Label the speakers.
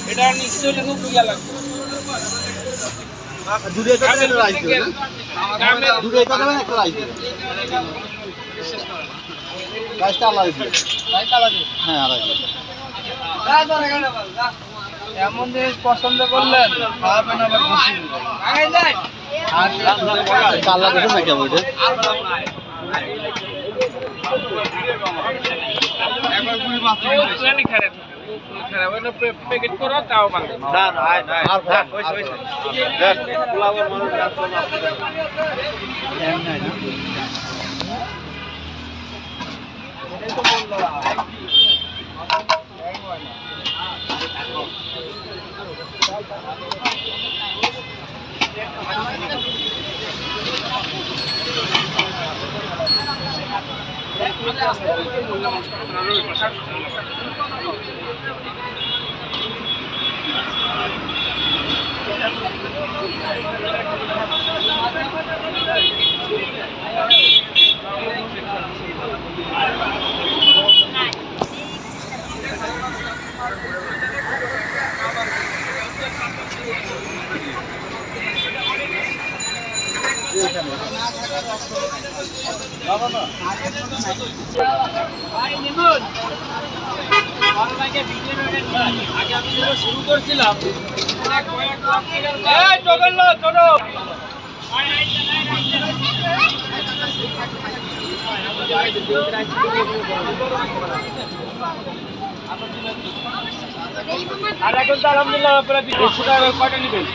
Speaker 1: এটা নিশ্চয় খুব ইয়া লাগবে
Speaker 2: দুধে তো একটা রাইস দেবেন দুধে তো দেবেন একটা রাইস দেবেন রাইসটা আলাদা দিবেন রাইসটা আলাদা হ্যাঁ আলাদা
Speaker 1: এমন জিনিস পছন্দ করলেন খাওয়াবেন আবার খুশি আগে যাই
Speaker 2: আর কালা দেবেন নাকি ওইটা
Speaker 1: একবার গুলি মাত্র প্ল্যানিং করে খারাপ প্যাকেট করো তাও ভালো
Speaker 2: না না আর হইছে দেখ পোলাওর মানুষ রাখতো না এম নাই না এই তো বললো
Speaker 1: শুরু করছিলাম আর এখন তো আলহামদুলিল্লাহ আপনারা 100 টাকা কয়টা নেবেন?